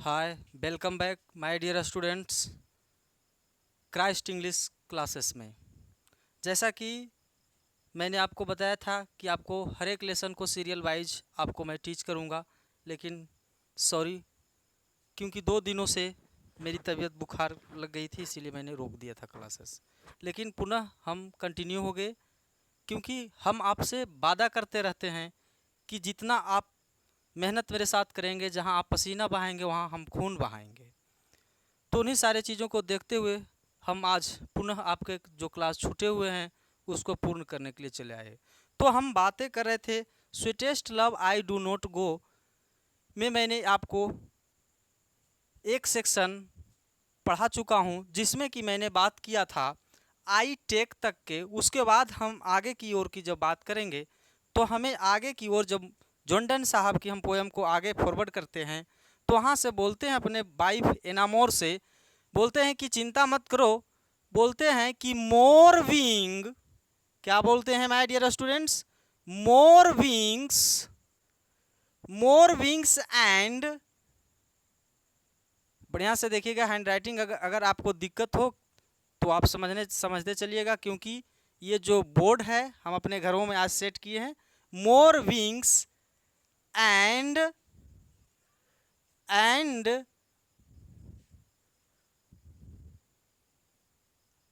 Hi, welcome back my dear students Christ English classes में। जैसा कि मैंने आपको बताया था कि आपको हर एक लेसन को सीरियल वाइज आपको मैं टीच करूंगा, लेकिन सॉरी, क्योंकि 2 दिनों से मेरी तबीयत बुखार लग गई थी, इसीलिए मैंने रोक दिया था क्लासेस। लेकिन पुनः हम कंटिन्यू हो गए, क्योंकि हम आपसे वादा करते रहते हैं कि जितना आप मेहनत मेरे साथ करेंगे, जहां आप पसीना बहाएंगे वहां हम खून बहाएंगे। तो उन्हीं सारे चीज़ों को देखते हुए हम आज पुनः आपके जो क्लास छूटे हुए हैं उसको पूर्ण करने के लिए चले आए। तो हम बातें कर रहे थे sweetest love I do not go में। मैंने आपको एक सेक्शन पढ़ा चुका हूँ जिसमें कि मैंने बात किया था आई टेक तक के। उसके बाद हम आगे की ओर की जब बात करेंगे तो हमें आगे की ओर जब जॉन्डन साहब की हम पोएम को आगे फॉरवर्ड करते हैं तो वहाँ से बोलते हैं अपने वाइफ एनामोर से, बोलते हैं कि चिंता मत करो, बोलते हैं कि मोर विंग, क्या बोलते हैं my dear students, more wings and, बढ़िया से देखिएगा हैंड राइटिंग, अगर आपको दिक्कत हो तो आप समझते चलिएगा, क्योंकि ये जो बोर्ड है हम अपने घरों में आज सेट किए हैं। मोर विंग्स एंड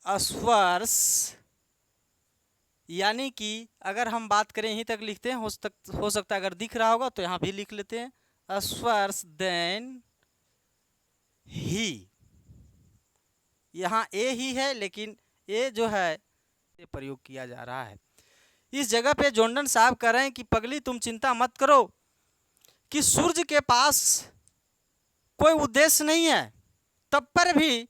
स्वर्स, यानी कि अगर हम बात करें यहीं तक लिखते हैं, हो सकता है अगर दिख रहा होगा तो यहाँ भी लिख लेते हैं स्वर्स देन ही। यहाँ ए ही है, लेकिन ए जो है ये प्रयोग किया जा रहा है। इस जगह पे जॉन्डन साहब कह रहे हैं कि पगली तुम चिंता मत करो कि सूरज के पास कोई उद्देश्य नहीं है, तब पर भी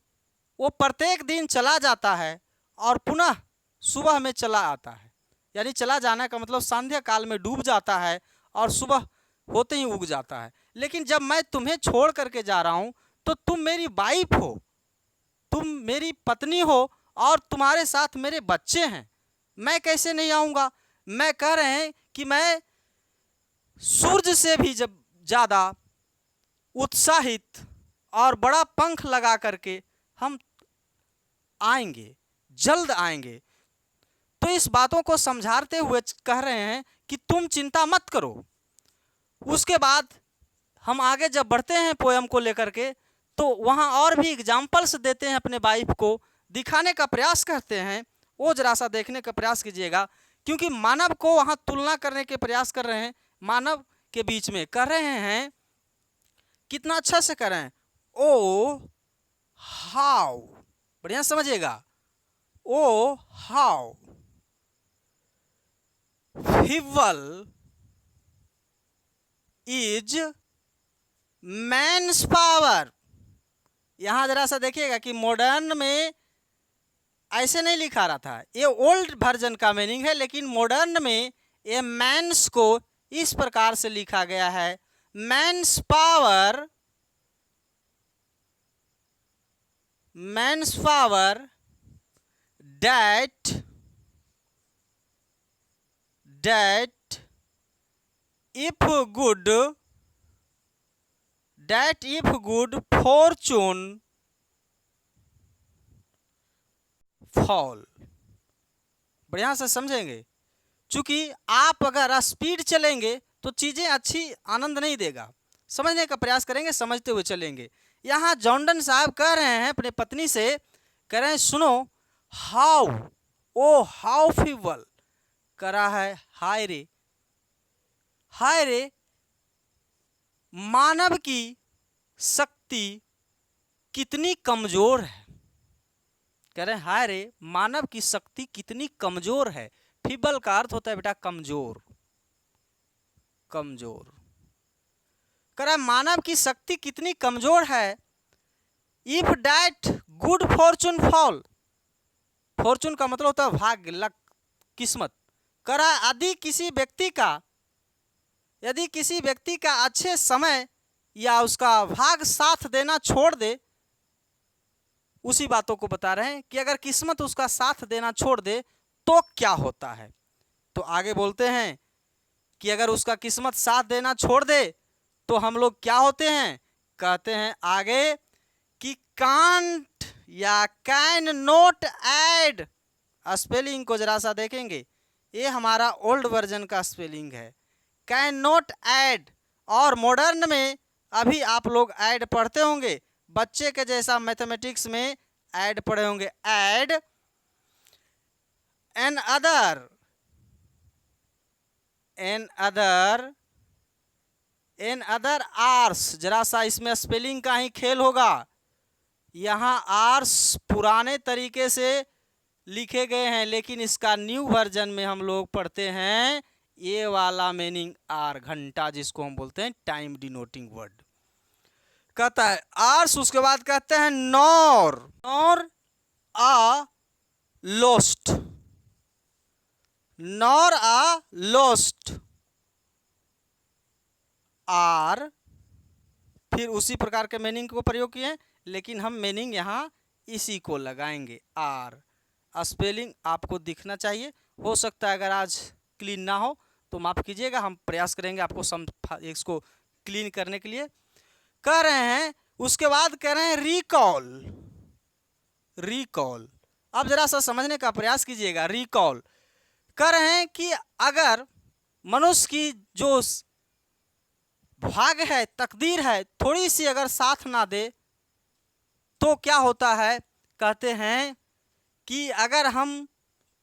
वो प्रत्येक दिन चला जाता है और पुनः सुबह में चला आता है। यानी चला जाना का मतलब संध्या काल में डूब जाता है और सुबह होते ही उग जाता है। लेकिन जब मैं तुम्हें छोड़ करके जा रहा हूं तो तुम मेरी वाइफ हो, तुम मेरी पत्नी हो और तुम्हारे साथ मेरे बच्चे हैं, मैं कैसे नहीं आऊँगा। मैं कह रहे हैं कि मैं सूरज से भी जब ज़्यादा उत्साहित और बड़ा पंख लगा करके हम आएंगे, जल्द आएंगे। तो इस बातों को समझाते हुए कह रहे हैं कि तुम चिंता मत करो। उसके बाद हम आगे जब बढ़ते हैं पोएम को लेकर के तो वहाँ और भी एग्जाम्पल्स देते हैं, अपने वाइफ को दिखाने का प्रयास करते हैं। वो जरा सा देखने का प्रयास कीजिएगा, क्योंकि मानव को वहाँ तुलना करने के प्रयास कर रहे हैं, मानव के बीच में कर रहे हैं। कितना अच्छा से कर रहे हैं, ओ हाउ, बढ़िया समझिएगा, ओ how feeble is man's power। यहाँ जरा सा देखिएगा कि मॉडर्न में ऐसे नहीं लिखा रहा था, ये ओल्ड वर्जन का मीनिंग है, लेकिन मॉडर्न में ये मैंस को इस प्रकार से लिखा गया है, man's power that if good fortune fall। बढ़िया से समझेंगे, चूंकि आप अगर स्पीड चलेंगे तो चीजें अच्छी आनंद नहीं देगा, समझने का प्रयास करेंगे, समझते हुए चलेंगे। यहाँ जॉन्डन साहब कह रहे हैं अपने पत्नी से, कह रहे हैं सुनो, हाउ, ओ हाउ फीबल, कह रहा है हाय रे, हाय रे, मानव की शक्ति कितनी कमजोर है। कह रहे हैं हाय रे, मानव की शक्ति कितनी कमजोर है। फीबल का अर्थ होता है बेटा कमजोर, कमजोर। कह रहा है मानव की शक्ति कितनी कमजोर है। If that good Fortune fall, Fortune का मतलब होता है भाग्य, लक, किस्मत। कह रहा है यदि किसी व्यक्ति का अच्छे समय या उसका भाग साथ देना छोड़ दे, उसी बातों को बता रहे हैं कि अगर किस्मत उसका साथ देना छोड़ दे तो क्या होता है। तो आगे बोलते हैं कि अगर उसका किस्मत साथ देना छोड़ दे तो हम लोग क्या होते हैं, कहते हैं आगे कि कांट या कैन नोट ऐड, स्पेलिंग को जरा सा देखेंगे, ये हमारा ओल्ड वर्जन का स्पेलिंग है, कैन नॉट ऐड। और मॉडर्न में अभी आप लोग ऐड पढ़ते होंगे, बच्चे के जैसा मैथमेटिक्स में ऐड पढ़े होंगे, ऐड एन अदर आर्स। जरा सा इसमें स्पेलिंग का ही खेल होगा, यहाँ आर्स पुराने तरीके से लिखे गए हैं, लेकिन इसका न्यू वर्जन में हम लोग पढ़ते हैं ये वाला मीनिंग आर, घंटा जिसको हम बोलते हैं टाइम डिनोटिंग वर्ड। कहता है आर्स, उसके बाद कहते हैं nor a lost, nor a lost are, फिर उसी प्रकार के मीनिंग को प्रयोग किए, लेकिन हम मीनिंग यहाँ इसी को लगाएंगे आर। स्पेलिंग आपको दिखना चाहिए, हो सकता है अगर आज क्लीन ना हो तो माफ़ कीजिएगा, हम प्रयास करेंगे आपको इसको क्लीन करने के लिए। कह रहे हैं उसके बाद कह रहे हैं रिकॉल। अब जरा सा समझने का प्रयास कीजिएगा। रिकॉल कह रहे हैं कि अगर मनुष्य की जो भाग्य है, तकदीर है, थोड़ी सी अगर साथ ना दे तो क्या होता है। कहते हैं कि अगर हम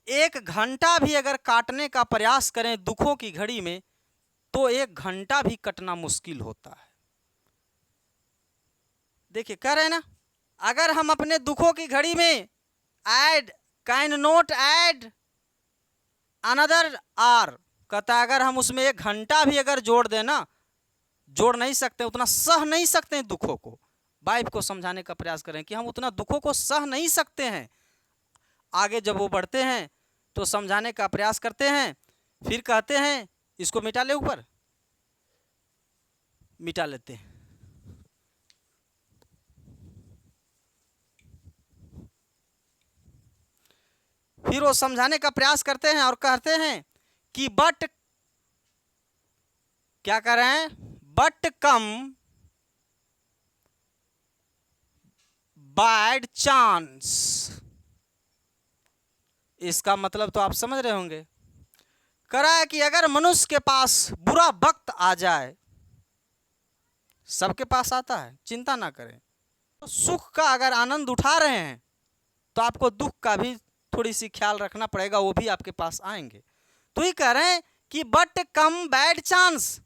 1 घंटा भी अगर काटने का प्रयास करें दुखों की घड़ी में, तो 1 घंटा भी कटना मुश्किल होता है। देखिए कह रहे हैं ना, अगर हम अपने दुखों की घड़ी में add cannot add another are, कहता है अगर हम उसमें 1 घंटा भी अगर जोड़ दें ना, जोड़ नहीं सकते, उतना सह नहीं सकते हैं दुखों को। वाइफ को समझाने का प्रयास करें कि हम उतना दुखों को सह नहीं सकते हैं। आगे जब वो बढ़ते हैं तो समझाने का प्रयास करते हैं, फिर कहते हैं इसको मिटा ले, ऊपर मिटा लेते हैं। फिर वो समझाने का प्रयास करते हैं और कहते हैं कि बट, क्या कर रहे हैं, बट कम बैड चांस। इसका मतलब तो आप समझ रहे होंगे। कह रहा है कि अगर मनुष्य के पास बुरा वक्त आ जाए, सबके पास आता है, चिंता ना करें, तो सुख का अगर आनंद उठा रहे हैं तो आपको दुख का भी थोड़ी सी ख्याल रखना पड़ेगा, वो भी आपके पास आएंगे। तो ये कह रहे हैं कि बट कम बैड चांस,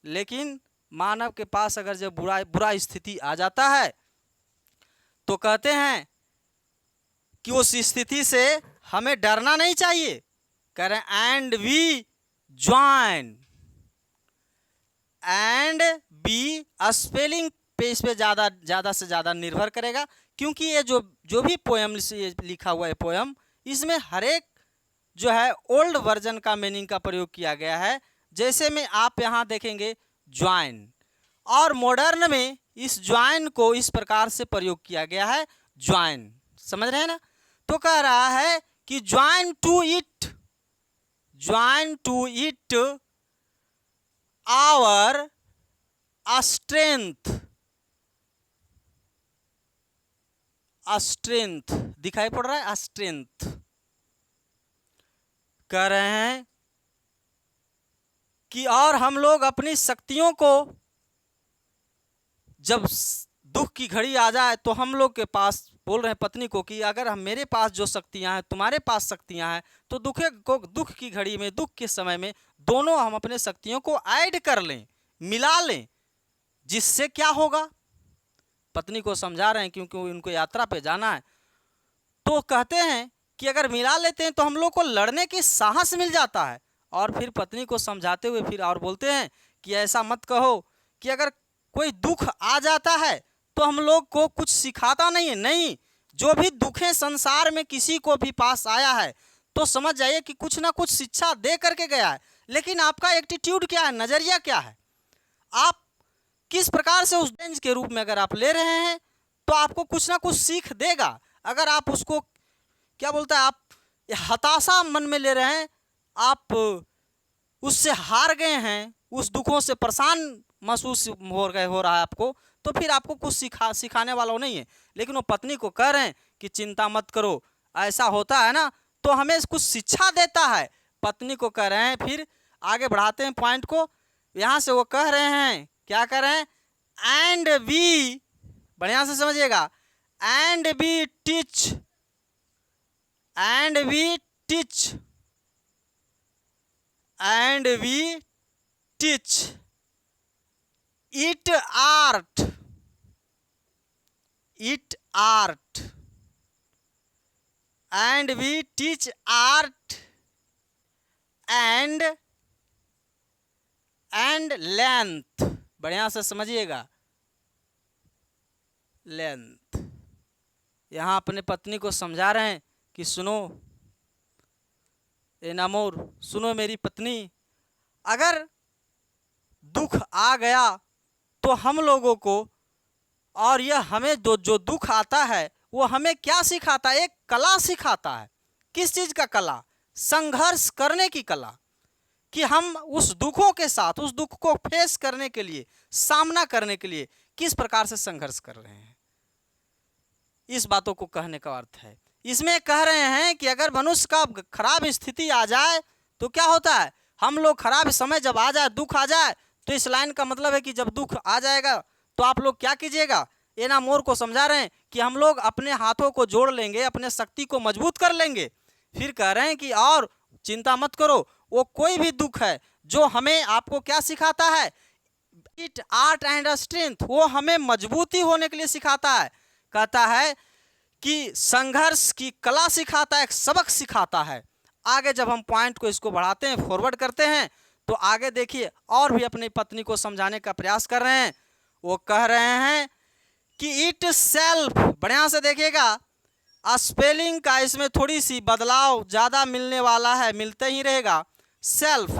लेकिन मानव के पास अगर जब बुरा स्थिति आ जाता है तो कहते हैं कि उस स्थिति से हमें डरना नहीं चाहिए। कह रहे हैं and we join, and be spelling पे इस पे ज़्यादा से ज़्यादा निर्भर करेगा, क्योंकि ये जो भी पोएम लिखा हुआ है पोएम, इसमें हर एक जो है ओल्ड वर्जन का मीनिंग का प्रयोग किया गया है। जैसे में आप यहाँ देखेंगे ज्वाइन, और मॉडर्न में इस ज्वाइन को इस प्रकार से प्रयोग किया गया है, ज्वाइन, समझ रहे हैं ना। तो कह रहा है कि join to it our strength, दिखाई पड़ रहा है स्ट्रेंथ। कह रहे हैं कि और हम लोग अपनी शक्तियों को, जब दुख की घड़ी आ जाए तो हम लोग के पास, बोल रहे हैं पत्नी को कि अगर हम, मेरे पास जो शक्तियां हैं, तुम्हारे पास शक्तियां हैं, तो दुख की घड़ी में, दुख के समय में दोनों हम अपने शक्तियों को ऐड कर लें, मिला लें, जिससे क्या होगा। पत्नी को समझा रहे हैं क्योंकि उनको यात्रा पे जाना है। तो कहते हैं कि अगर मिला लेते हैं तो हम लोग को लड़ने की साहस मिल जाता है। और फिर पत्नी को समझाते हुए फिर और बोलते हैं कि ऐसा मत कहो कि अगर कोई दुख आ जाता है तो हम लोग को कुछ सिखाता नहीं है, नहीं, जो भी दुखें संसार में किसी को भी पास आया है तो समझ जाइए कि कुछ ना कुछ शिक्षा दे करके गया है। लेकिन आपका एटीट्यूड क्या है, नज़रिया क्या है, आप किस प्रकार से उस चैलेंज के रूप में अगर आप ले रहे हैं तो आपको कुछ ना कुछ सीख देगा। अगर आप उसको, क्या बोलता है, आप हताशा मन में ले रहे हैं, आप उससे हार गए हैं, उस दुखों से परेशान महसूस हो रहा है आपको, तो फिर आपको कुछ सिखाने वाला नहीं है। लेकिन वो पत्नी को कह रहे हैं कि चिंता मत करो, ऐसा होता है ना, तो हमें कुछ शिक्षा देता है। पत्नी को कह रहे हैं, फिर आगे बढ़ाते हैं पॉइंट को। यहाँ से वो कह रहे हैं, क्या कह रहे हैं, एंड वी, बढ़िया से समझिएगा, and we teach, and we teach, and we teach it art, it art, and we teach art and length, बढ़िया से समझिएगा, लेंथ। यहाँ अपने पत्नी को समझा रहे हैं कि सुनो एनामोर, सुनो मेरी पत्नी, अगर दुख आ गया तो हम लोगों को, और यह हमें जो दुख आता है वो हमें क्या सिखाता है, एक कला सिखाता है। किस चीज का कला? संघर्ष करने की कला, कि हम उस दुखों के साथ, उस दुख को फेस करने के लिए, सामना करने के लिए किस प्रकार से संघर्ष कर रहे हैं। इस बातों को कहने का अर्थ है, इसमें कह रहे हैं कि अगर मनुष्य का खराब स्थिति आ जाए तो क्या होता है, हम लोग खराब समय जब आ जाए, दुख आ जाए, तो इस लाइन का मतलब है कि जब दुख आ जाएगा तो आप लोग क्या कीजिएगा। एनामोर को समझा रहे हैं कि हम लोग अपने हाथों को जोड़ लेंगे, अपने शक्ति को मजबूत कर लेंगे। फिर कह रहे हैं कि और चिंता मत करो, वो कोई भी दुख है जो हमें, आपको क्या सिखाता है, इट आर्ट एंड स्ट्रेंथ, वो हमें मजबूती होने के लिए सिखाता है। कहता है कि संघर्ष की कला सिखाता है, एक सबक सिखाता है। आगे जब हम पॉइंट को इसको बढ़ाते हैं, फॉरवर्ड करते हैं, तो आगे देखिए और भी अपनी पत्नी को समझाने का प्रयास कर रहे हैं। वो कह रहे हैं कि इट सेल्फ, बढ़िया से देखिएगा, स्पेलिंग का इसमें थोड़ी सी बदलाव ज़्यादा मिलने वाला है, मिलते ही रहेगा। Self,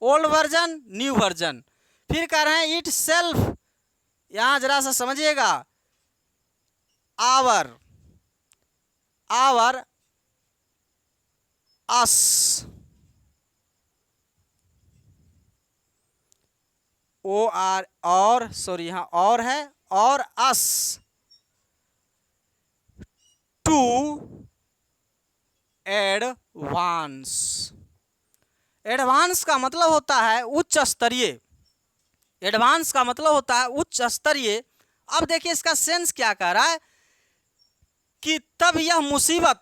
old version, new version. फिर कह रहे हैं इट सेल्फ, यहाँ जरा सा समझिएगा, our, our, us, O R, और सॉरी यहाँ और है, और अस, टू एडवांस। एडवांस का मतलब होता है उच्च स्तरीय, एडवांस का मतलब होता है उच्च स्तरीय। अब देखिए इसका सेंस क्या कह रहा है कि तब यह मुसीबत,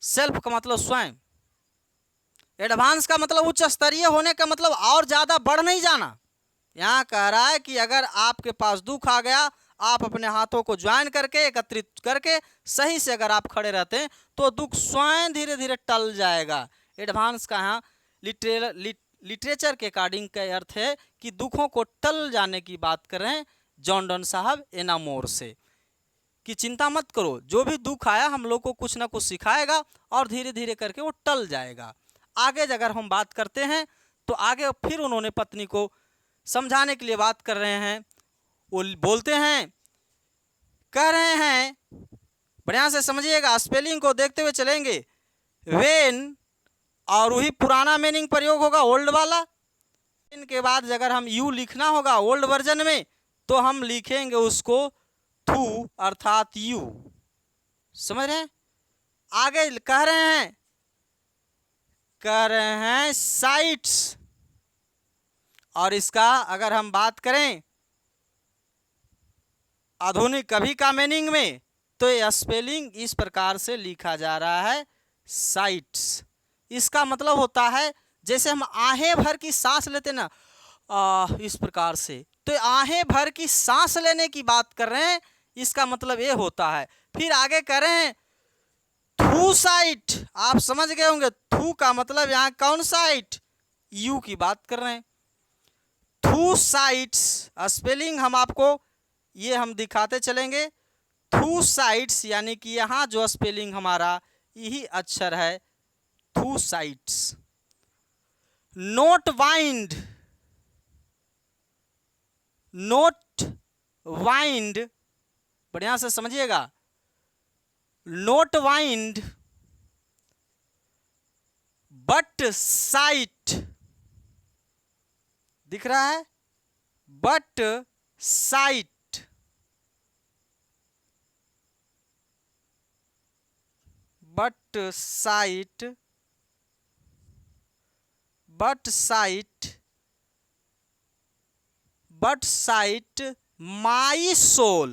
सेल्फ का मतलब स्वयं, एडवांस का मतलब उच्च स्तरीय होने का मतलब और ज्यादा बढ़ नहीं जाना। यहाँ कह रहा है कि अगर आपके पास दुख आ गया, आप अपने हाथों को ज्वाइन करके, एकत्रित करके सही से अगर आप खड़े रहते हैं तो दुख स्वयं धीरे धीरे टल जाएगा। एडवांस का यहाँ लिटरेचर के अकॉर्डिंग का अर्थ है कि दुखों को टल जाने की बात कर रहे हैं जॉन डन साहब एनामोर से, कि चिंता मत करो, जो भी दुख आया हम लोग को कुछ ना कुछ सिखाएगा और धीरे धीरे करके वो टल जाएगा। आगे अगर हम बात करते हैं तो आगे फिर उन्होंने पत्नी को समझाने के लिए बात कर रहे हैं। वो बोलते हैं, कह रहे हैं, बढ़िया से समझिएगा, स्पेलिंग को देखते हुए चलेंगे। वेन, और वही पुराना मीनिंग प्रयोग होगा, ओल्ड वाला। इनके बाद अगर हम यू लिखना होगा ओल्ड वर्जन में, तो हम लिखेंगे उसको थू, अर्थात यू। समझ रहे हैं? आगे कह रहे हैं साइट्स, और इसका अगर हम बात करें आधुनिक कभी का मीनिंग में, तो ये स्पेलिंग इस प्रकार से लिखा जा रहा है, साइट्स। इसका मतलब होता है जैसे हम आहें भर की सांस लेते ना, इस प्रकार से, तो आहें भर की सांस लेने की बात कर रहे हैं, इसका मतलब ये होता है। फिर आगे कह रहे हैं थू साइट, आप समझ गए होंगे, थू का मतलब यहाँ कौन साइट, यू की बात कर रहे हैं। थू साइट्स, स्पेलिंग हम आपको ये हम दिखाते चलेंगे। थू साइट्स यानी कि यहाँ जो स्पेलिंग हमारा यही अक्षर है, थू sites. Note wind, note wind, बढ़िया से समझिएगा, नोट वाइंड बट साइट, दिख रहा है, but sight, but sight, but sight, but sight my soul,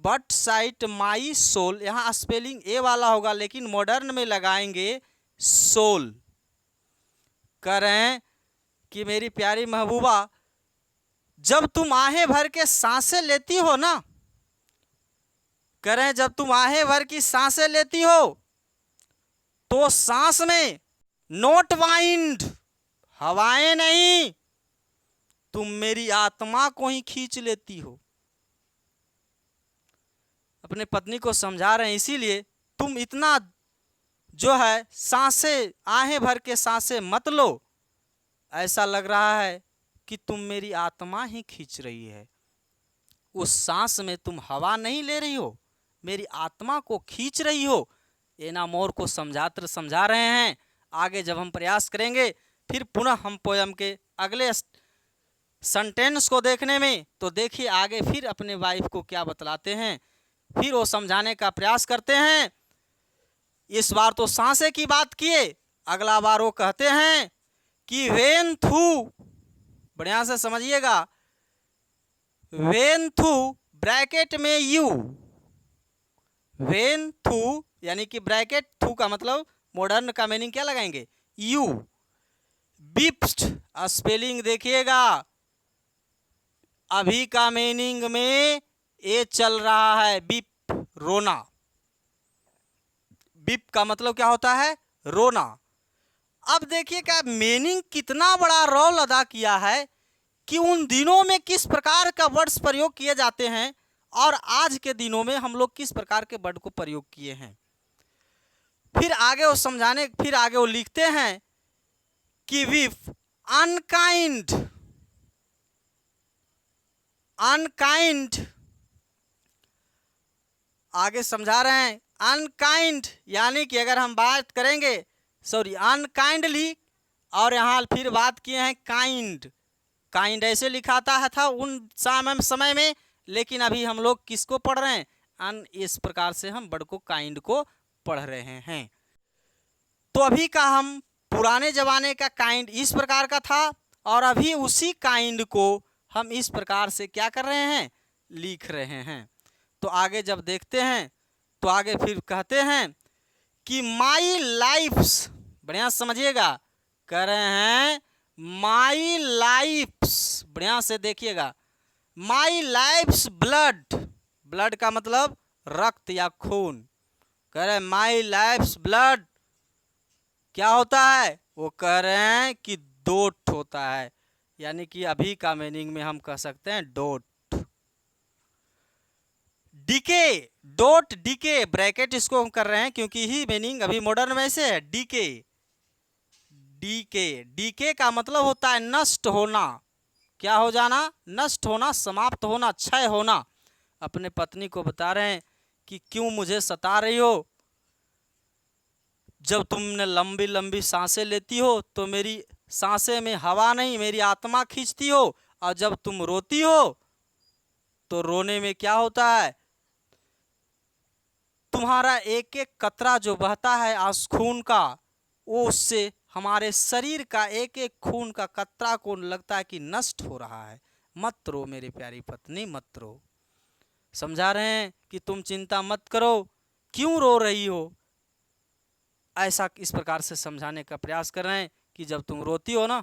but sight my soul. यहां स्पेलिंग ए वाला होगा लेकिन मॉडर्न में लगाएंगे सोल। कह रहे हैं कि मेरी प्यारी महबूबा, जब तुम आहें भर के सांसें लेती हो ना, कह रहे हैं जब तुम आहें भर की सांसें लेती हो तो सांस में नोट वाइंड, हवाएं नहीं, तुम मेरी आत्मा को ही खींच लेती हो। अपने पत्नी को समझा रहे हैं, इसीलिए तुम इतना जो है सांसें, आहें भर के सांसें मत लो, ऐसा लग रहा है कि तुम मेरी आत्मा ही खींच रही है। उस सांस में तुम हवा नहीं ले रही हो, मेरी आत्मा को खींच रही हो। एनामोर को समझा रहे हैं। आगे जब हम प्रयास करेंगे फिर पुनः हम पोयम के अगले सेंटेंस को देखने में, तो देखिए आगे फिर अपने वाइफ को क्या बतलाते हैं, फिर वो समझाने का प्रयास करते हैं। इस बार तो सांसें की बात किए, अगला बार वो कहते हैं कि वेन थू, बढ़िया से समझिएगा, वेन थू ब्रैकेट में यू, वेन थू यानी कि ब्रैकेट थू का मतलब मॉडर्न का मीनिंग क्या लगाएंगे, यू। बिप्स्ट स्पेलिंग देखिएगा, अभी का मीनिंग में ए चल रहा है, बिप रोना। बिप का मतलब क्या होता है, रोना। अब देखिए क्या मीनिंग कितना बड़ा रोल अदा किया है कि उन दिनों में किस प्रकार का वर्ड्स प्रयोग किए जाते हैं और आज के दिनों में हम लोग किस प्रकार के वर्ड को प्रयोग किए हैं। फिर आगे वो समझाने, फिर आगे वो लिखते हैं कि विफ अनकाइंड, अनकाइंड, आगे समझा रहे हैं अनकाइंड यानी कि अगर हम बात करेंगे, सॉरी अनकाइंडली, और यहाँ फिर बात किए हैं काइंड। काइंड ऐसे लिखाता है था उन समय में, लेकिन अभी हम लोग किसको पढ़ रहे हैं, अन, इस प्रकार से हम वर्ड को काइंड को पढ़ रहे हैं। तो अभी का हम पुराने जमाने का काइंड इस प्रकार का था और अभी उसी काइंड को हम इस प्रकार से क्या कर रहे हैं, लिख रहे हैं। तो आगे जब देखते हैं तो आगे फिर कहते हैं कि माई लाइफ्स, बढ़िया समझिएगा, कह रहे हैं माई लाइफ्स, बढ़िया से देखिएगा, माई लाइफ्स ब्लड, ब्लड का मतलब रक्त या खून, कह रहे हैं माई लाइफ्स ब्लड क्या होता है, वो कह रहे हैं कि डोट होता है, यानी कि अभी का मीनिंग में हम कह सकते हैं dote. DK, dote DK, bracket इसको हम कर रहे हैं क्योंकि ही मीनिंग अभी मॉडर्न में से है। डीके, डीके, डीके का मतलब होता है नष्ट होना, क्या हो जाना, नष्ट होना, समाप्त होना, क्षय होना। अपने पत्नी को बता रहे हैं कि क्यों मुझे सता रही हो, जब तुमने लंबी लंबी सांसें लेती हो तो मेरी सांसें में हवा नहीं, मेरी आत्मा खींचती हो, और जब तुम रोती हो तो रोने में क्या होता है, तुम्हारा एक एक कतरा जो बहता है आंसू खून का, वो उससे हमारे शरीर का एक एक खून का कतरा को लगता है कि नष्ट हो रहा है। मत रो मेरी प्यारी पत्नी, मत रो। समझा रहे हैं कि तुम चिंता मत करो, क्यों रो रही हो, ऐसा इस प्रकार से समझाने का प्रयास कर रहे हैं कि जब तुम रोती हो ना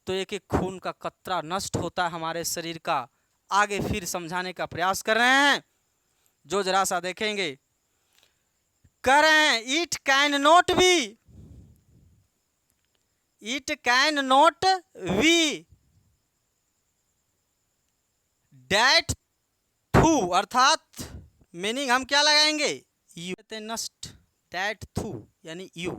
तो एक एक खून का कतरा नष्ट होता है हमारे शरीर का। आगे फिर समझाने का प्रयास कर रहे हैं, जो जरा सा देखेंगे, कह रहे हैं it can not be, it can not be that थू, अर्थात मीनिंग हम क्या लगाएंगे, यू, नष्ट, डैट थू यानी यू।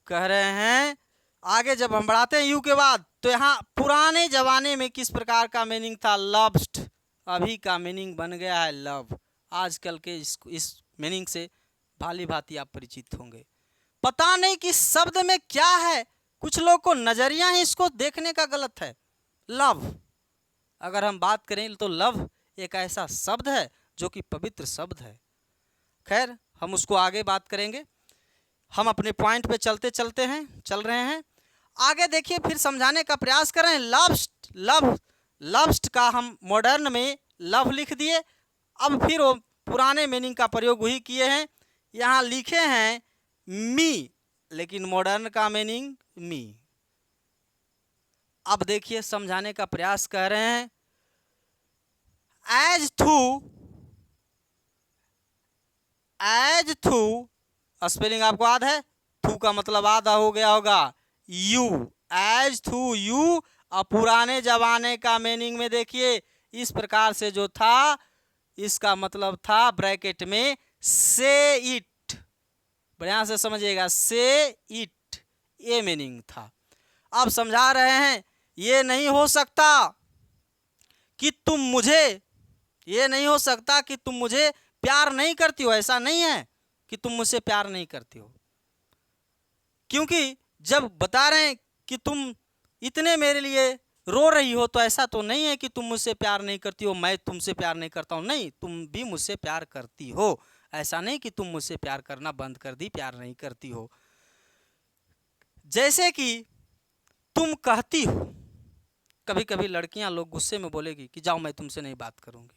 कह रहे हैं आगे जब हम बढ़ाते हैं यू के बाद, तो यहाँ पुराने जमाने में किस प्रकार का मीनिंग था, लव्ड, अभी का मीनिंग बन गया है लव। आजकल के इस मीनिंग से भाली भांति आप परिचित होंगे। पता नहीं कि शब्द में क्या है, कुछ लोग को नजरिया ही इसको देखने का गलत है। लव, अगर हम बात करें तो लव एक ऐसा शब्द है जो कि पवित्र शब्द है। खैर, हम उसको आगे बात करेंगे। हम अपने पॉइंट पे चल रहे हैं आगे। देखिए, फिर समझाने का प्रयास करें। लव्स्ट का हम मॉडर्न में लव लिख दिए। अब फिर वो पुराने मीनिंग का प्रयोग वही किए हैं। यहाँ लिखे हैं मी, लेकिन मॉडर्न का मीनिंग मी। अब देखिए, समझाने का प्रयास कर रहे हैं। एज थू स्पेलिंग आपको याद है। थू का मतलब आधा हो गया होगा यू। एज थू यू। अब पुराने जमाने का मीनिंग में देखिए, इस प्रकार से जो था, इसका मतलब था ब्रैकेट में से इट। बढ़िया से समझिएगा, से इट, ये मीनिंग था। अब समझा रहे हैं, ये नहीं हो सकता कि तुम मुझे प्यार नहीं करती हो। ऐसा नहीं है कि तुम मुझसे प्यार नहीं करती हो, क्योंकि जब बता रहे हैं कि तुम इतने मेरे लिए रो रही हो, तो ऐसा तो नहीं है कि तुम मुझसे प्यार नहीं करती हो, मैं तुमसे प्यार नहीं करता हूँ। नहीं, तुम भी मुझसे प्यार करती हो। ऐसा नहीं कि तुम मुझसे प्यार करना बंद कर दी, प्यार नहीं करती हो। जैसे कि तुम कहती हो, कभी कभी लड़कियां लोग गुस्से में बोलेगी कि जाओ, मैं तुमसे नहीं बात करूंगी,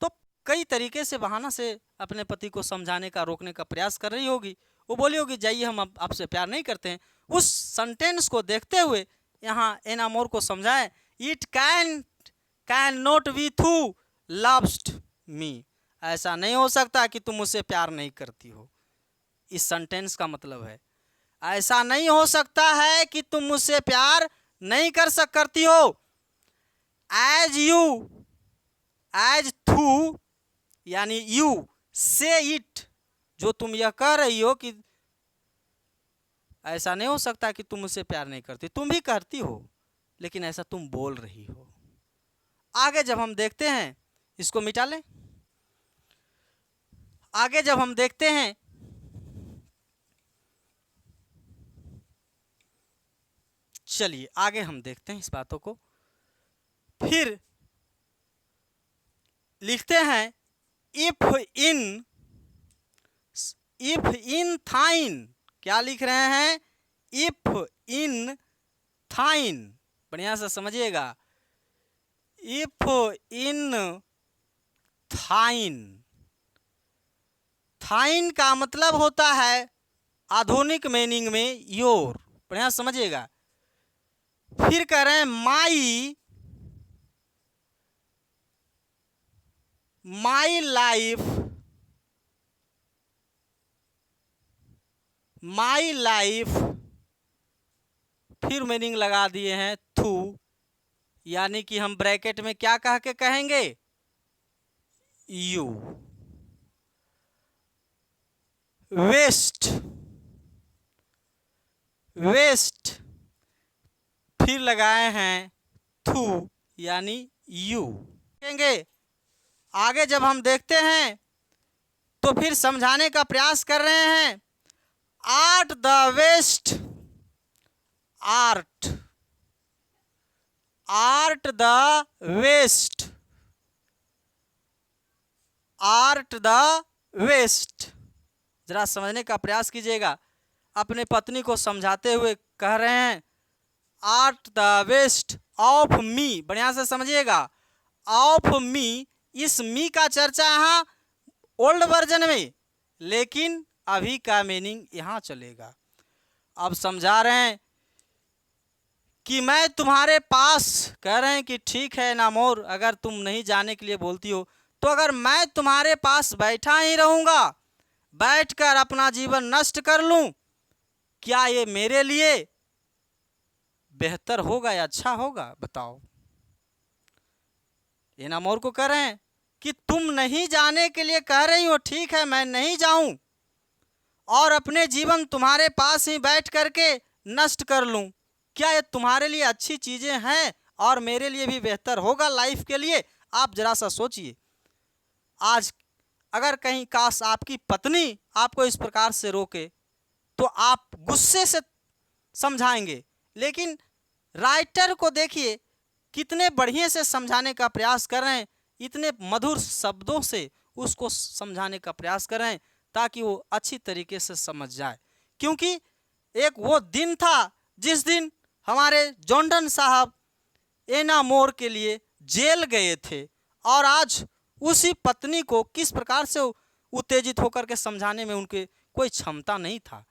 तो कई तरीके से बहाना से अपने पति को समझाने का, रोकने का प्रयास कर रही होगी। वो बोली होगी, जाइए, हम आपसे प्यार नहीं करते हैं। उस सेंटेंस को देखते हुए यहाँ एनामोर को समझाएं, इट कैन नॉट बी थू लव्स्ट मी। ऐसा नहीं हो सकता कि तुम मुझसे प्यार नहीं करती हो। इस सेंटेंस का मतलब है, ऐसा नहीं हो सकता है कि तुम मुझसे प्यार नहीं करती हो। एज थू यानी यू से इट, जो तुम यह कह रही हो कि ऐसा नहीं हो सकता कि तुम मुझसे प्यार नहीं करती, तुम भी करती हो, लेकिन ऐसा तुम बोल रही हो। आगे जब हम देखते हैं, इसको मिटा लें। आगे जब हम देखते हैं, चलिए आगे हम देखते हैं इस बातों को। फिर लिखते हैं, इफ इन थाइन। क्या लिख रहे हैं? If in थाइन। बढ़िया से समझिएगा, इफ इन थाइन। थाइन का मतलब होता है आधुनिक मीनिंग में योर। बढ़िया समझिएगा। फिर कह रहे हैं माई लाइफ। फिर मीनिंग लगा दिए हैं थू, यानी कि हम ब्रैकेट में क्या कह के कहेंगे? यू। वेस्ट फिर लगाए हैं थू, यानी यू कहेंगे। आगे जब हम देखते हैं तो फिर समझाने का प्रयास कर रहे हैं, art the west. Art the west. जरा समझने का प्रयास कीजिएगा। अपने पत्नी को समझाते हुए कह रहे हैं, art the west of me. बढ़िया से समझिएगा, ऑफ मी। इस मी का चर्चा यहाँ ओल्ड वर्जन में, लेकिन अभी का मीनिंग यहाँ चलेगा। अब समझा रहे हैं कि मैं तुम्हारे पास, कह रहे हैं कि ठीक है नामोर, अगर तुम नहीं जाने के लिए बोलती हो, तो अगर मैं तुम्हारे पास बैठा ही रहूंगा, बैठकर अपना जीवन नष्ट कर लूं, क्या ये मेरे लिए बेहतर होगा या अच्छा होगा? बताओ। ये नामोर को कह रहे हैं कि तुम नहीं जाने के लिए कह रही हो, ठीक है, मैं नहीं जाऊं और अपने जीवन तुम्हारे पास ही बैठ करके नष्ट कर लूं, क्या ये तुम्हारे लिए अच्छी चीजें हैं और मेरे लिए भी बेहतर होगा लाइफ के लिए? आप जरा सा सोचिए। आज अगर कहीं काश आपकी पत्नी आपको इस प्रकार से रोके, तो आप गुस्से से समझाएंगे, लेकिन राइटर को देखिए कितने बढ़िया से समझाने का प्रयास कर रहे हैं, इतने मधुर शब्दों से उसको समझाने का प्रयास कर रहे हैं ताकि वो अच्छी तरीके से समझ जाए। क्योंकि एक वो दिन था जिस दिन हमारे जॉनडन साहब एना मोर के लिए जेल गए थे, और आज उसी पत्नी को किस प्रकार से उत्तेजित होकर के समझाने में उनके कोई क्षमता नहीं था।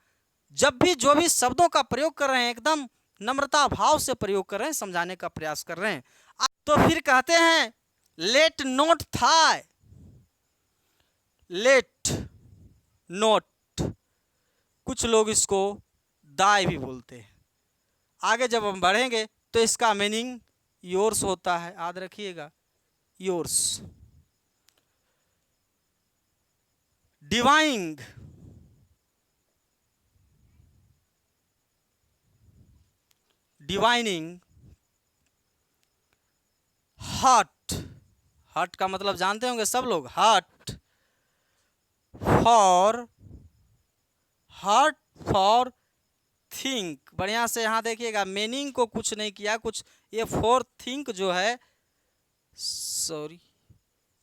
जब भी जो भी शब्दों का प्रयोग कर रहे हैं एकदम नम्रता भाव से प्रयोग कर रहे हैं, समझाने का प्रयास कर रहे हैं। तो फिर कहते हैं लेट नोट था, लेट नोट, कुछ लोग इसको दाय भी बोलते हैं। आगे जब हम बढ़ेंगे तो इसका मीनिंग योर्स होता है, याद रखिएगा, योर्स। डिवाइंग, डिवाइनिंग, हट, हट का मतलब जानते होंगे सब लोग, हट फॉर थिंक। बढ़िया से यहाँ देखिएगा, मीनिंग को कुछ नहीं किया, कुछ ये फॉर थिंक जो है, सॉरी,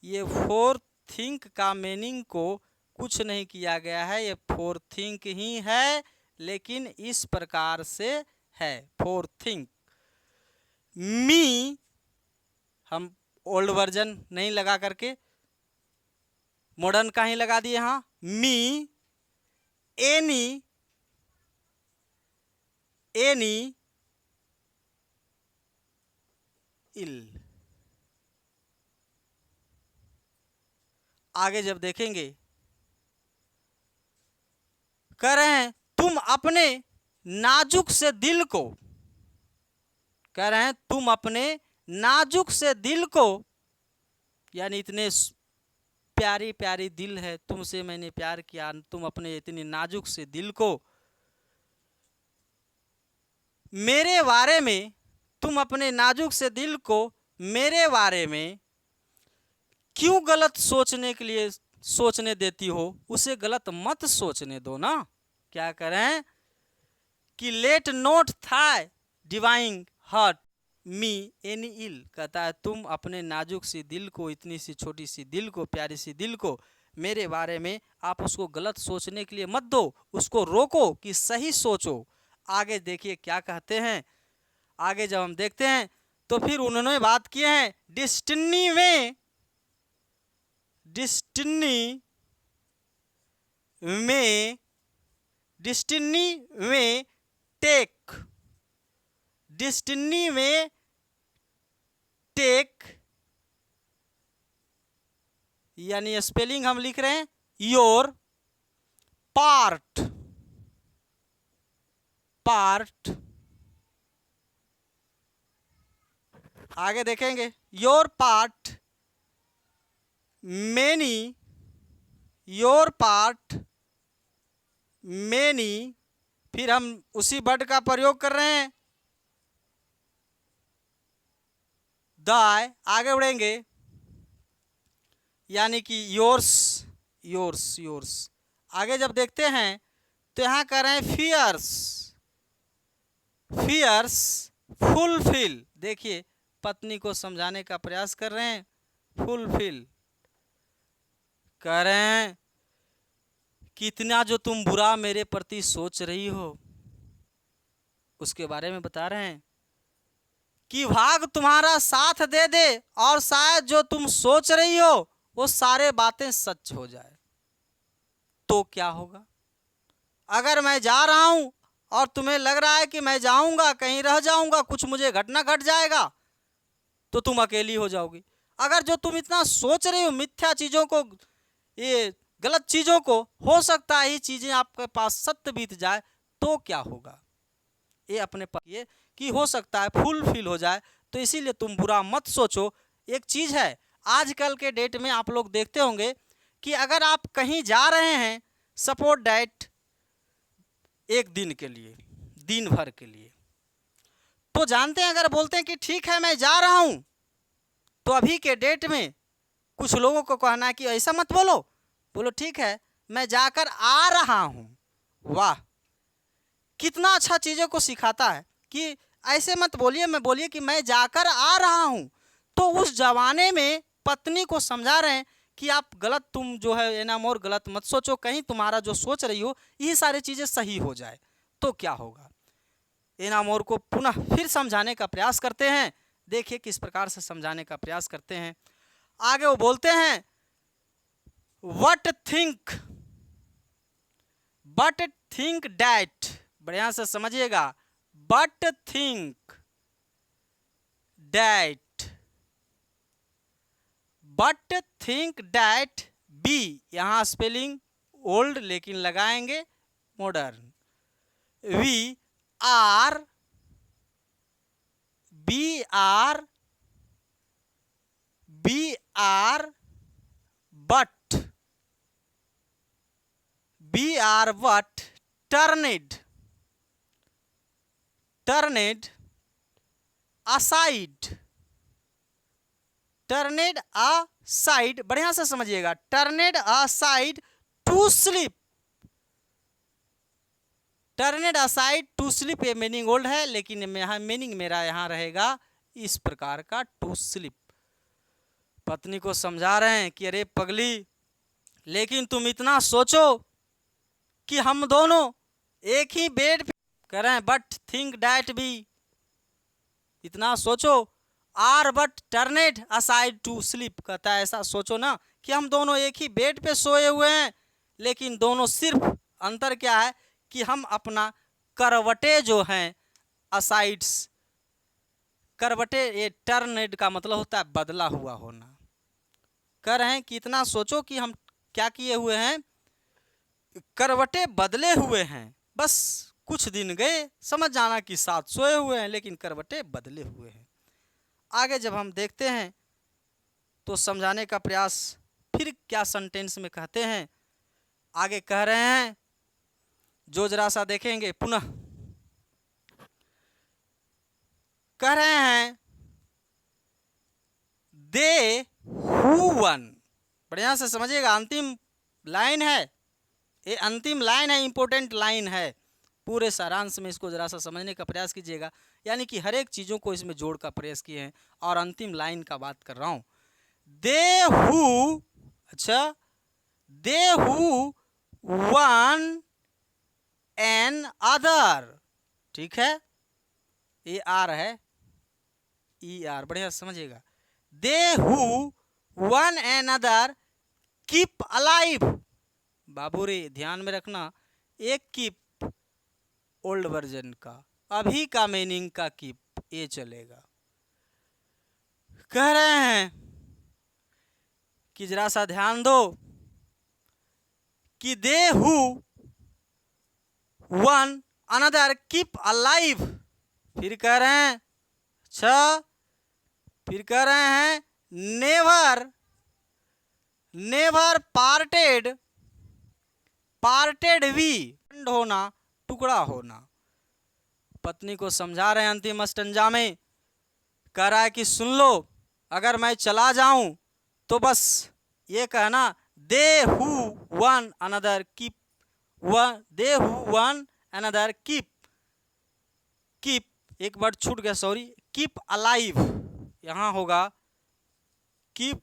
ये फॉर थिंक का मीनिंग को कुछ नहीं किया गया है, ये फॉर थिंक ही है, लेकिन इस प्रकार से है, फॉर थिंक। मी, हम ओल्ड वर्जन नहीं लगा करके मॉडर्न का ही लगा दिए यहाँ, मी, एनी, एनी इल। आगे जब देखेंगे कह रहे हैं तुम अपने नाजुक से दिल को, कह रहे हैं तुम अपने नाजुक से दिल को, यानी इतने प्यारी प्यारी दिल है, तुमसे मैंने प्यार किया, तुम अपने इतनी नाजुक से दिल को मेरे बारे में, तुम अपने नाजुक से दिल को मेरे बारे में क्यों गलत सोचने के लिए सोचने देती हो, उसे गलत मत सोचने दो ना। क्या करें कि लेट नोट था डिवाइंग हर्ट मी एनी इल, कहता है तुम अपने नाजुक सी दिल को, इतनी सी छोटी सी दिल को, प्यारी सी दिल को मेरे बारे में आप उसको गलत सोचने के लिए मत दो, उसको रोको कि सही सोचो। आगे देखिए क्या कहते हैं, आगे जब हम देखते हैं तो फिर उन्होंने बात किए हैं डिस्टिनी में, डिस्टिनी में, डिस्टिनी में टेक, डिस्टिनी में टेक, यानी स्पेलिंग हम लिख रहे हैं योर पार्ट, पार्ट। आगे देखेंगे your part many, your part many, फिर हम उसी वर्ड का प्रयोग कर रहे हैं दाय। आगे बढ़ेंगे यानी कि योर्स, योर्स, योर्स। आगे जब देखते हैं तो यहाँ कर रहे हैं फियर्स, फियर्स फुलफिल। देखिए पत्नी को समझाने का प्रयास कर रहे हैं, फुलफिल कह रहे हैं कितना जो तुम बुरा मेरे प्रति सोच रही हो उसके बारे में बता रहे हैं कि भाग तुम्हारा साथ दे दे और शायद जो तुम सोच रही हो वो सारे बातें सच हो जाए तो क्या होगा। अगर मैं जा रहा हूं और तुम्हें लग रहा है कि मैं जाऊंगा, कहीं रह जाऊंगा, कुछ मुझे घटना घट जाएगा तो तुम अकेली हो जाओगी। अगर जो तुम इतना सोच रही हो मिथ्या चीजों को, ये गलत चीजों को, हो सकता है ये चीजें आपके पास सत्य बीत जाए तो क्या होगा। ये अपने पर ये कि हो सकता है फुलफिल हो जाए, तो इसीलिए तुम बुरा मत सोचो। एक चीज है आजकल के डेट में आप लोग देखते होंगे कि अगर आप कहीं जा रहे हैं, सपोज डैट एक दिन के लिए, दिन भर के लिए, तो जानते हैं अगर बोलते हैं कि ठीक है मैं जा रहा हूं, तो अभी के डेट में कुछ लोगों को कहना है कि ऐसा मत बोलो, बोलो ठीक है मैं जाकर आ रहा हूं। वाह, कितना अच्छा चीज़ों को सिखाता है कि ऐसे मत बोलिए, मैं बोलिए कि मैं जाकर आ रहा हूँ। तो उस जमाने में पत्नी को समझा रहे हैं कि आप गलत, तुम जो है एनामोर गलत मत सोचो, कहीं तुम्हारा जो सोच रही हो ये सारी चीज़ें सही हो जाए तो क्या होगा। एनामोर को पुनः फिर समझाने का प्रयास करते हैं। देखिए किस प्रकार से समझाने का प्रयास करते हैं। आगे वो बोलते हैं बट थिंक डैट, बढ़िया से समझिएगा, बट थिंक डैट बी, यहां स्पेलिंग ओल्ड लेकिन लगाएंगे modern, we are but turned aside, बढ़िया से समझिएगा, turned aside to sleep, ये मीनिंग ओल्ड है लेकिन मीनिंग मेरा यहाँ रहेगा इस प्रकार का, टू स्लीप। पत्नी को समझा रहे हैं कि अरे पगली, लेकिन तुम इतना सोचो कि हम दोनों एक ही बेड पे कर रहे हैं, बट थिंक डैट भी, इतना सोचो, are but turned aside to sleep, कहता है ऐसा सोचो ना कि हम दोनों एक ही बेड पे सोए हुए हैं, लेकिन दोनों सिर्फ अंतर क्या है कि हम अपना करवटे जो हैं असाइड्स, करवटे, ये टर्नेड का मतलब होता है बदला हुआ होना। कह रहे हैं कि इतना सोचो कि हम क्या किए हुए हैं, करवटे बदले हुए हैं, बस कुछ दिन गए, समझ जाना कि साथ सोए हुए हैं लेकिन करवटे बदले हुए हैं। आगे जब हम देखते हैं तो समझाने का प्रयास फिर क्या सेंटेंस में कहते हैं, आगे कह रहे हैं, जो जरा सा देखेंगे पुनः, कह रहे हैं दे हु वन, बढ़िया से समझिएगा, अंतिम लाइन है ये, अंतिम लाइन है, इंपॉर्टेंट लाइन है, पूरे सारांश में इसको जरा सा समझने का प्रयास कीजिएगा, यानी कि हर एक चीज़ों को इसमें जोड़ का प्रयास किए हैं और अंतिम लाइन का बात कर रहा हूँ। They who one another, ठीक है, ये आर है, ई आर, बढ़िया समझिएगा, they who one another keep alive, बाबू रे ध्यान में रखना, एक कीप ओल्ड वर्जन का, अभी का मीनिंग का कीप ये चलेगा। कह रहे हैं कि जरा सा ध्यान दो कि they who one another keep alive, फिर कह रहे हैं, अच्छा, फिर कह रहे हैं नेवर पार्टेड वी, होना, टुकड़ा होना। पत्नी को समझा रहे हैं अंतिम अस्टंजा में, कह रहा है कि सुन लो, अगर मैं चला जाऊं तो बस ये कहना, they who one another keep एक वर्ड छूट गया, सॉरी, कीप अलाइव, यहां होगा keep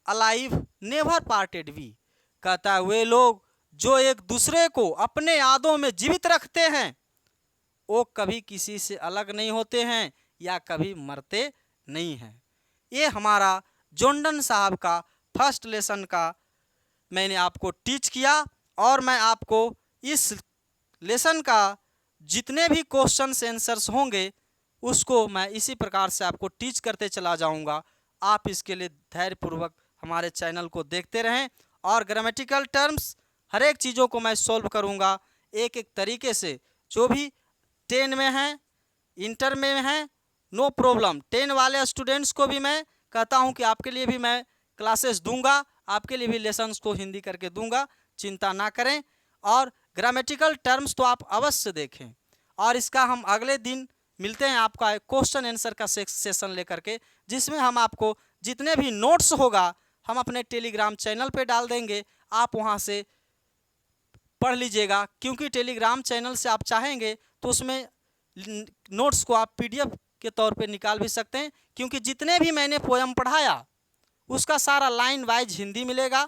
alive, never parted we, कहता है वे लोग जो एक दूसरे को अपने यादों में जीवित रखते हैं वो कभी किसी से अलग नहीं होते हैं या कभी मरते नहीं हैं। ये हमारा जोंडन साहब का फर्स्ट लेसन का मैंने आपको टीच किया, और मैं आपको इस लेसन का जितने भी क्वेश्चंस आंसर्स होंगे उसको मैं इसी प्रकार से आपको टीच करते चला जाऊंगा। आप इसके लिए धैर्यपूर्वक हमारे चैनल को देखते रहें, और ग्रामेटिकल टर्म्स हर एक चीज़ों को मैं सॉल्व करूंगा एक एक तरीके से, जो भी 10 में हैं, इंटर में हैं, नो प्रॉब्लम। 10 वाले स्टूडेंट्स को भी मैं कहता हूं कि आपके लिए भी मैं क्लासेस दूंगा, आपके लिए भी लेसन्स को हिंदी करके दूंगा, चिंता ना करें। और ग्रामेटिकल टर्म्स तो आप अवश्य देखें, और इसका हम अगले दिन मिलते हैं आपका एक क्वेश्चन आंसर का सेशन लेकर के, जिसमें हम आपको जितने भी नोट्स होगा हम अपने टेलीग्राम चैनल पे डाल देंगे, आप वहां से पढ़ लीजिएगा, क्योंकि टेलीग्राम चैनल से आप चाहेंगे तो उसमें नोट्स को आप PDF के तौर पे निकाल भी सकते हैं, क्योंकि जितने भी मैंने पोयम पढ़ाया उसका सारा लाइन वाइज हिंदी मिलेगा,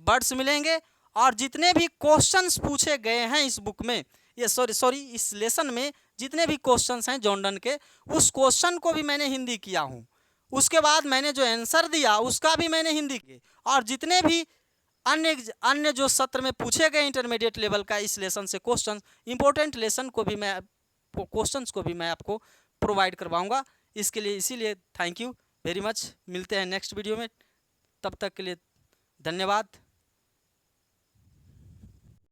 वर्ड्स मिलेंगे, और जितने भी क्वेश्चंस पूछे गए हैं इस बुक में, ये सॉरी इस लेसन में जितने भी क्वेश्चंस हैं जॉन्डन के, उस क्वेश्चन को भी मैंने हिंदी किया हूँ। उसके बाद मैंने जो आंसर दिया उसका भी मैंने हिंदी किए, और जितने भी अन्य जो सत्र में पूछे गए इंटरमीडिएट लेवल का इस लेसन से क्वेश्चन, इंपॉर्टेंट लेसन को भी मैं क्वेश्चंस को भी मैं आपको प्रोवाइड करवाऊंगा। इसके लिए इसीलिए थैंक यू वेरी मच। मिलते हैं नेक्स्ट वीडियो में, तब तक के लिए धन्यवाद।